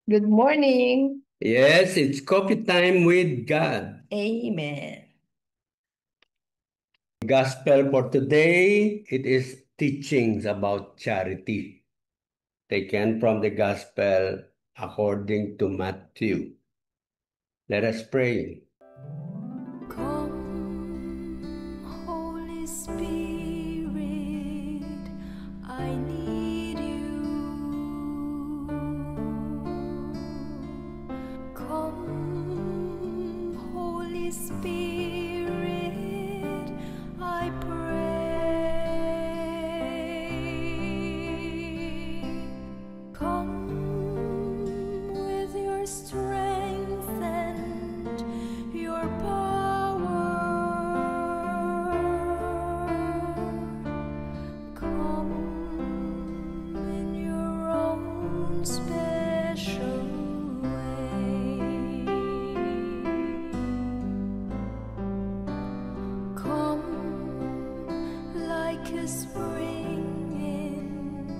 Good morning. Yes, it's coffee time with God. Amen. Gospel for today, it is teachings about charity, taken from the Gospel according to Matthew. Let us pray. Come, Holy Spirit, I need you. Come, Holy Spirit, I pray. Come with your strength and your power. Come in your own special way. Come like a spring in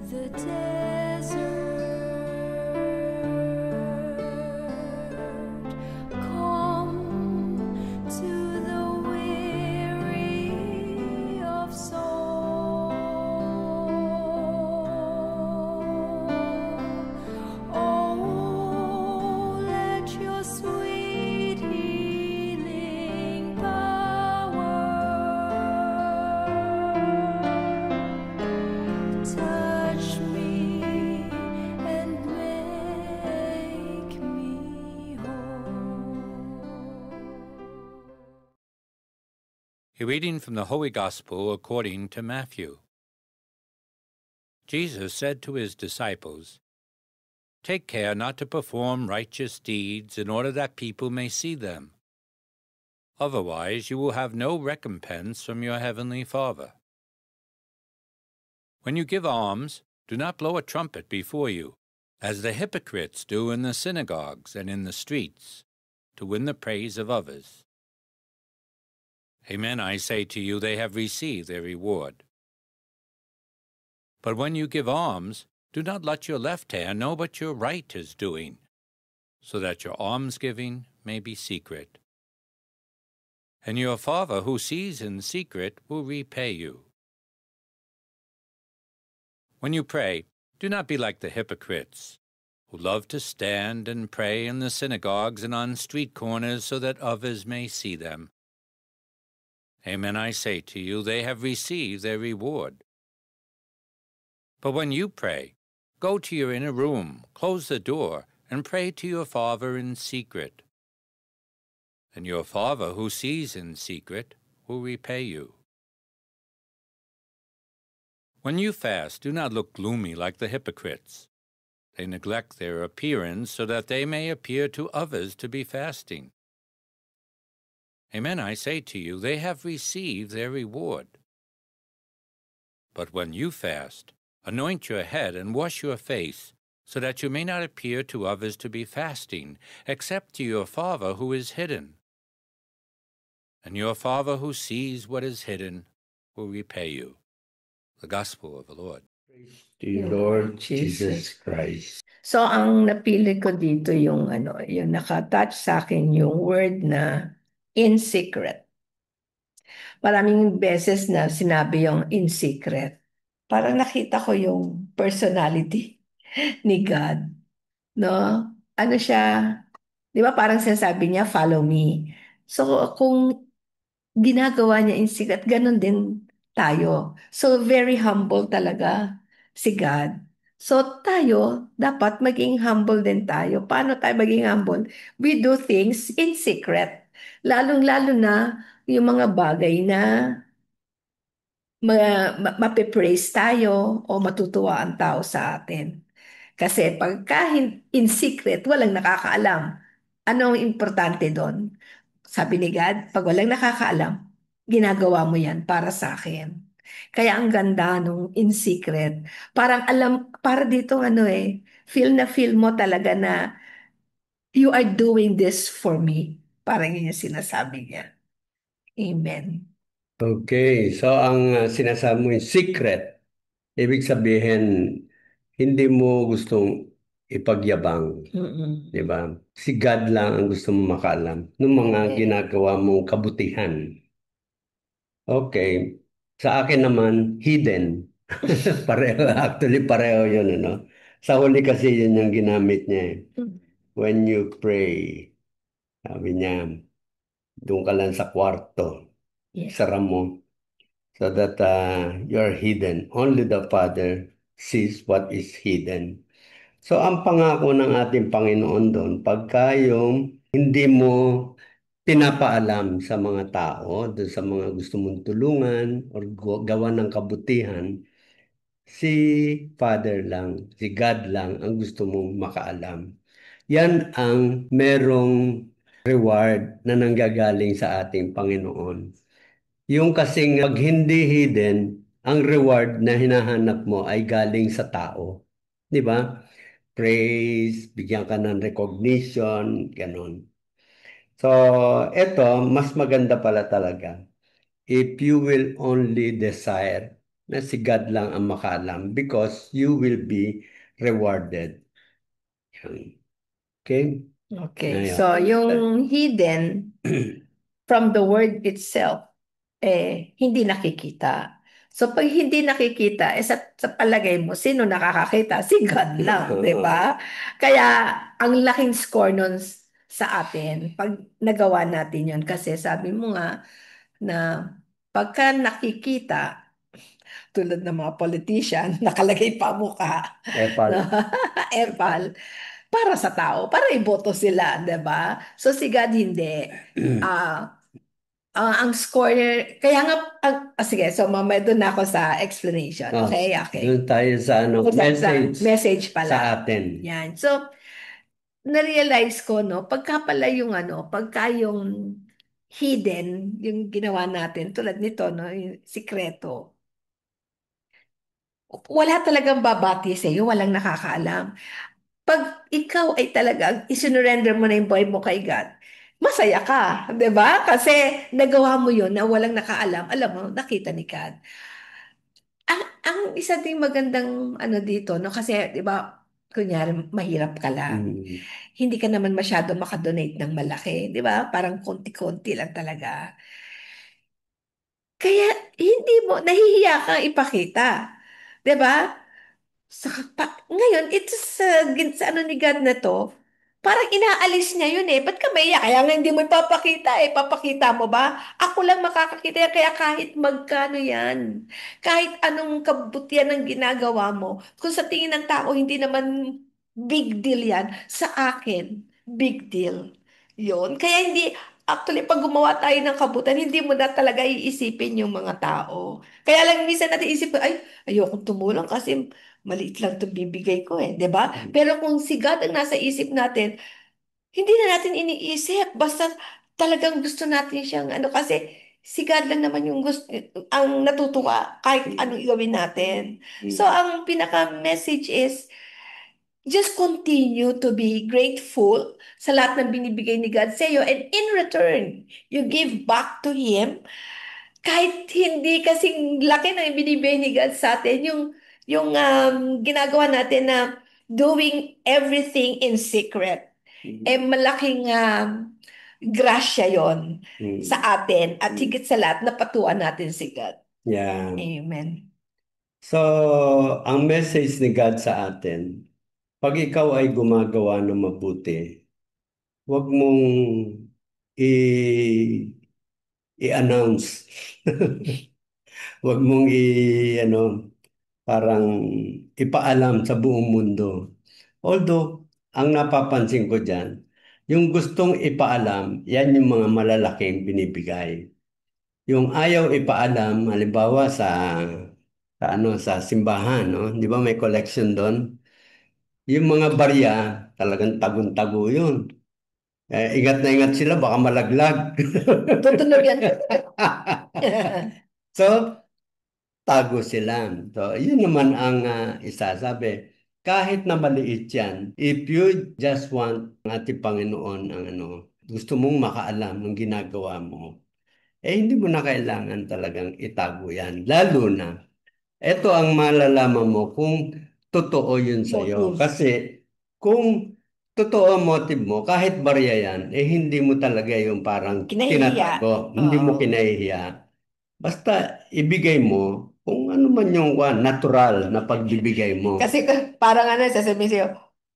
the desert. Come to the weary of soul. Oh, let your sweet healing power touch me and make me whole. A reading from the Holy Gospel according to Matthew. Jesus said to his disciples, "Take care not to perform righteous deeds in order that people may see them. Otherwise you will have no recompense from your heavenly Father. When you give alms, do not blow a trumpet before you, as the hypocrites do in the synagogues and in the streets, to win the praise of others. Amen, I say to you, they have received their reward. But when you give alms, do not let your left hand know what your right is doing, so that your almsgiving may be secret. And your Father who sees in secret will repay you. When you pray, do not be like the hypocrites, who love to stand and pray in the synagogues and on street corners so that others may see them. Amen, I say to you, they have received their reward. But when you pray, go to your inner room, close the door, and pray to your Father in secret. And your Father who sees in secret will repay you. When you fast, do not look gloomy like the hypocrites. They neglect their appearance so that they may appear to others to be fasting. Amen, I say to you, they have received their reward. But when you fast, anoint your head and wash your face, so that you may not appear to others to be fasting, except to your Father who is hidden. And your Father who sees what is hidden will repay you. The Gospel of the Lord. Praise to you, Lord Jesus Christ. So, ang napili ko dito yung nakatouch sa akin yung word na in secret. Maraming beses na sinabi yung in secret. Parang nakita ko yung personality ni God, no? Ano siya, di ba parang sinasabi niya, follow me. So, kung ginagawa niya in secret, ganun din tayo. So, very humble talaga si God. So, tayo, dapat maging humble din tayo. Paano tayo maging humble? We do things in secret. Lalong-lalo na yung mga bagay na mapipraise tayo o matutuwa ang tao sa atin. Kasi pagka in secret, walang nakakaalam. Ano ang importante doon? Sabi ni God, pag walang nakakaalam, ginagawa mo yan para sa akin. Kaya ang ganda nung in secret. Parang alam, para dito feel mo talaga na you are doing this for me. Parang yun yung sinasabi niya. Amen. Okay, so ang sinasabi mo yung secret, ibig sabihin, hindi mo gustong ipagyabang. Mm-mm. Di ba? Si God lang ang gusto mo makaalam ng mga Okay. ginagawa mong kabutihan. Okay. Sa akin naman, hidden. Pareho, actually pareho yun, ano? Sa huli kasi yun yung ginamit niya eh. When you pray, sabi niya, doon ka lang sa kwarto, Yeah. sara mo, so that you're hidden. Only the Father sees what is hidden. So, ang pangako ng ating Panginoon doon, pagka yung hindi mo pinapaalam sa mga tao, doon sa mga gusto mong tulungan or gawa ng kabutihan, si Father lang, si God lang ang gusto mong makaalam. Yan ang merong reward na nanggagaling sa ating Panginoon. Yung kasing pag hindi hidden, ang reward na hinahanap mo ay galing sa tao. Di ba? Praise, bigyan ka ng recognition, ganun. So, eto, mas maganda pala talaga. If you will only desire na si God lang ang makaalam because you will be rewarded. Yan. Okay? Okay. Ngayon. So, yung hidden from the word itself, hindi nakikita. So, pag hindi nakikita, sa palagay mo, sino nakakakita? Si God lang, di ba? Kaya, ang laking score nun sa atin, pag nagawa natin yun. Kasi sabi mo nga, na pagka nakikita, tulad ng mga politician, nakalagay pa mukha, Epal. na epal, para sa tao, para iboto sila, di ba? So, si God hindi. Ah, ang score, kaya nga, sige, so mamaya doon na ako sa explanation. Oh, Okay, okay. doon tayo sa ano, message Message sa pala. atin. Yan. So, na-realize ko, no, pagka pala yung ano, pagka yung hidden, yung ginawa natin, tulad nito, no, yung sikreto, wala talagang babati sa iyo, walang nakakaalam. Pag ikaw ay talagang isinurrender mo na yung buhay mo kay God, masaya ka, 'di ba? Kasi nagawa mo yun na walang nakaalam, alam mo, nakita ni God. Ang isa ding magandang ano dito, no, kasi 'di ba, kunyari mahirap ka lang. Mm. Hindi ka naman masyado makadonate ng malaki, 'di ba? Parang konti-konti lang talaga. Kaya hindi mo nahihiya kang ipakita. 'Di ba? Ngayon, ito sa ano ni God na to, parang inaalis niya yun eh. Ba't ka maiyak? Kaya nga hindi mo ipapakita eh. Papakita mo ba? Ako lang makakakita yan. Kaya kahit magkano yan, kahit anong kabutihan ang ginagawa mo, kung sa tingin ng tao hindi naman big deal yan, sa akin, big deal. Yun. Kaya hindi, actually, pag gumawa tayo ng kabutan, hindi mo na talaga iisipin yung mga tao. Kaya lang minsan natin isip, ay, ayokong tumulong kasi maliit lang itong bibigay ko eh, 'di ba? Pero kung si God ang nasa isip natin, hindi na natin iniisip. Basta talagang gusto natin siyang ano kasi si God lang naman yung gusto, ang natutuwa kahit anong gawin natin. So ang pinaka-message is just continue to be grateful sa lahat ng binibigay ni God sa iyo and in return, you give back to Him kahit hindi kasing laki na ibinibigay ni God sa atin, yung ginagawa natin na doing everything in secret, malaking grasya yon sa atin at higit sa lahat, napatuan natin si God. Yeah. Amen. So, ang message ni God sa atin, pag ikaw ay gumagawa ng mabuti, huwag mong i-announce. Huwag mong ano, parang ipaalam sa buong mundo. Although, ang napapansin ko dyan, yung gustong ipaalam, yan yung mga malalaking binibigay. Yung ayaw ipaalam, halimbawa sa simbahan, no? Di ba may collection doon? Yung mga barya, talagang tagun-tago yun. Ingat na ingat sila, baka malaglag. Tutunog yan. So, tago sila. So, yun naman ang isasabi. Kahit na maliit yan, if you just want ng ating Panginoon ang ano, gusto mong makaalam ng ginagawa mo, hindi mo na kailangan talagang itago yan. Lalo na, ito ang malalaman mo kung totoo yun sa iyo. Motive. Kasi kung totoo ang motive mo, kahit barya yan, eh hindi mo talaga yung parang Kinahihiya. tinatago, hindi mo Oo. kinahihiya. Basta ibigay mo kung ano man yung natural na pagbibigay mo. Kasi parang ano, sasabihin sa'yo,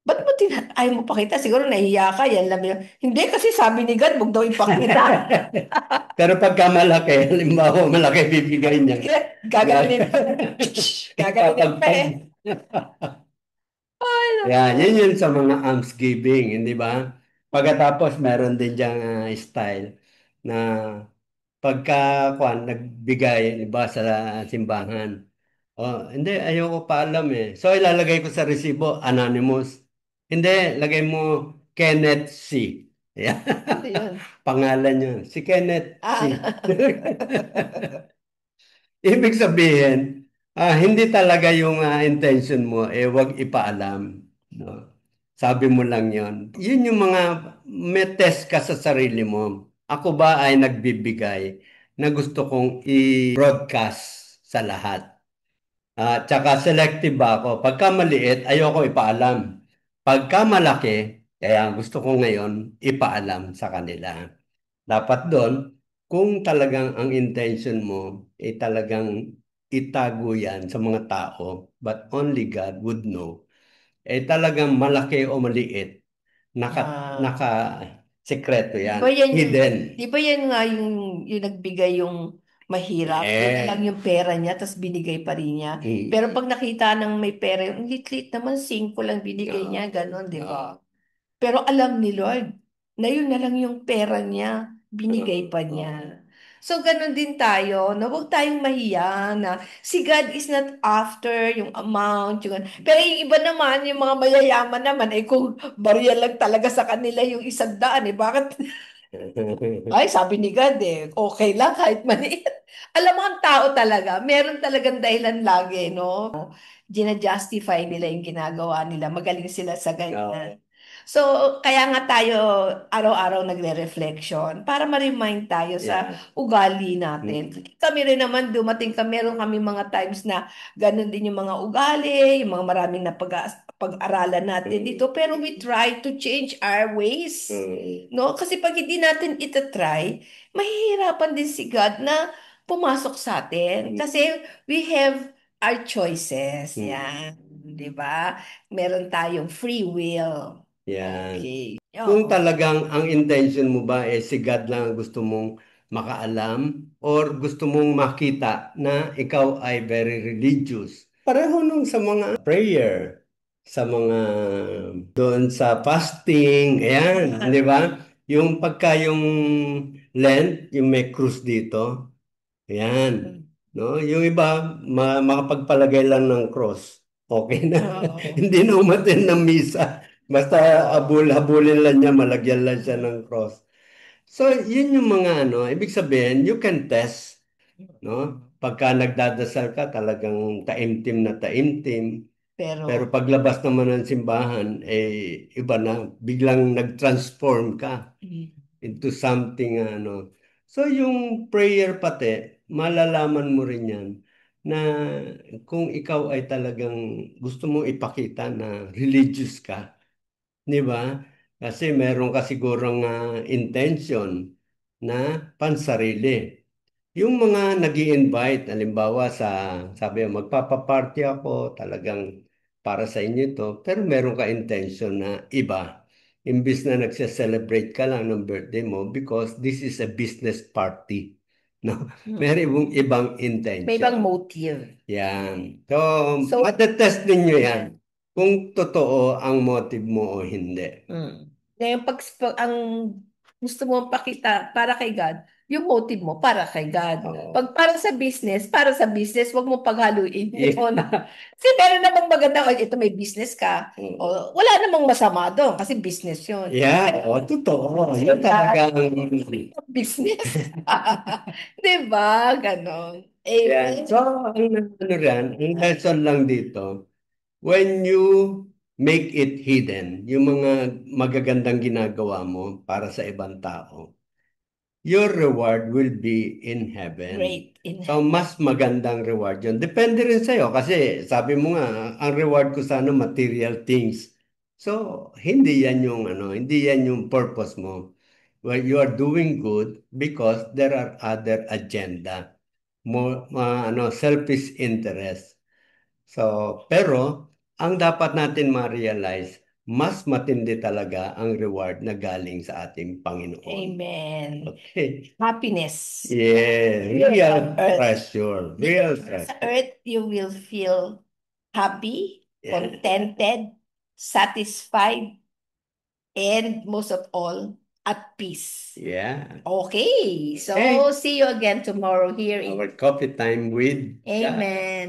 ba't mo ayaw mo pakita? Siguro nahihiya ka, yan lang yun. Hindi, kasi sabi ni God, huwag daw ipakita. Pero pagka malaki, halimbawa malaki bibigay niya. Gaganin. Gaganin pa eh. Ay, Yan, naku. yun yun sa mga almsgiving, hindi ba? Pagkatapos meron din diyang style na pagka nagbigay, di ba, sa simbahan. Oh, hindi, ayoko pa alam eh. So ilalagay ko sa resibo, anonymous. Hindi, lagay mo Kenneth C. Yan. Ano yun? Pangalan yun, si Kenneth C. Ah, Ibig sabihin, hindi talaga yung intention mo, eh wag ipaalam. No? Sabi mo lang yon. Yun yung mga may test ka sa sarili mo. Ako ba ay nagbibigay na gusto kong i-broadcast sa lahat? Tsaka selective ba ako? Pagka maliit, ayoko ipaalam. Pagka malaki, kaya gusto ko ngayon ipaalam sa kanila. Dapat doon, kung talagang ang intention mo ay talagang itago yan sa mga tao, but only God would know, eh talagang malaki o maliit, ah. naka sekreto Di yan, ba yan yung, hidden. di ba yan nga yung nagbigay yung mahirap, yun na lang Eh, yung pera niya, tapos binigay pa rin niya. Pero pag nakita ng may pera, yung lit-lit naman, 5 lang binigay niya, ganon, di ba? Pero alam ni Lord na yun na lang yung pera niya, binigay pa niya. So, ganun din tayo, na huwag tayong mahiya na si God is not after yung amount, yung, pero yung iba naman, yung mga mayayaman naman, eh kung barya lang talaga sa kanila yung 100, eh bakit ay, sabi ni God eh, okay lang kahit maliit. Alam mo, ang tao talaga, meron talagang dahilan lagi, no? Gina-justify nila yung ginagawa nila. Magaling sila sa ganyan. So, kaya nga tayo araw-araw nagre-reflection para ma-remind tayo sa yeah. ugali natin. Kami rin naman, dumating kami, meron kami mga times na ganun din yung mga ugali, yung mga maraming na pag-aralan natin dito. Pero we try to change our ways. No? Kasi pag hindi natin itatry, mahihirapan din si God na pumasok sa atin. Kasi we have our choices. Yan. Di ba? Meron tayong free will. Yan. Okay. Kung Oo. talagang ang intention mo ba eh si God lang ang gusto mong makaalam or gusto mong makita na ikaw ay very religious. Pareho nung sa mga prayer, sa mga doon sa fasting, ayan, di ba? Yung pagka yung Lent, yung may cross dito, ayan. No? Yung iba, makapagpalagay lang ng cross. Okay na. Oo. Hindi na umaten ng misa. Basta habulin lang niya, malagyan lang siya ng cross. So, yun yung mga ano, ibig sabihin, you can test, no? Pagka nagdadasal ka, talagang taimtim na taimtim. Pero Pero, paglabas naman ng simbahan, eh, iba na, biglang nag-transform ka into something ano. So yung prayer pati, malalaman mo rin yan na kung ikaw ay talagang gusto mong ipakita na religious ka, di ba? Kasi meron ka sigurong intention na pansarili. Yung mga nag invite halimbawa sabi mo, magpapaparty ako, talagang para sa inyo to, pero meron ka intention na iba. Imbis na nagse-celebrate ka lang ng birthday mo because this is a business party. No? Meron ibang may ibang intention. motive. Yan. So, So, matetest ninyo yan kung totoo ang motive mo o hindi. ngayon, ang gusto mo pakita para kay God, yung motive mo para kay God. Oo. Pag para sa business, wag mo paghaluin yun. Yeah. Kasi meron namang maganda, "Oy, ito may business ka. O, wala namang masama doon kasi business yun. Yeah, totoo. Yun talaga ang Business. Di ba? Ganon. yan. Amen. So, ang lesson lang dito, when you make it hidden, yung mga magagandang ginagawa mo para sa ibang tao, your reward will be in heaven. Great. In So, mas magandang reward yun. Depende rin sa'yo kasi sabi mo nga, ang reward ko sana material things. So, hindi yan yung purpose mo. Well, you are doing good because there are other agenda, more selfish interest. So, pero ang dapat natin ma-realize, mas matindi talaga ang reward na galing sa ating Panginoon. Amen. Okay. Happiness. Yeah, Here real on earth. treasure, real Sa treasure. earth, you will feel happy, Yeah. contented, satisfied, and most of all, at peace. Yeah. Okay, so Okay. see you again tomorrow here in Our coffee time with God. Amen.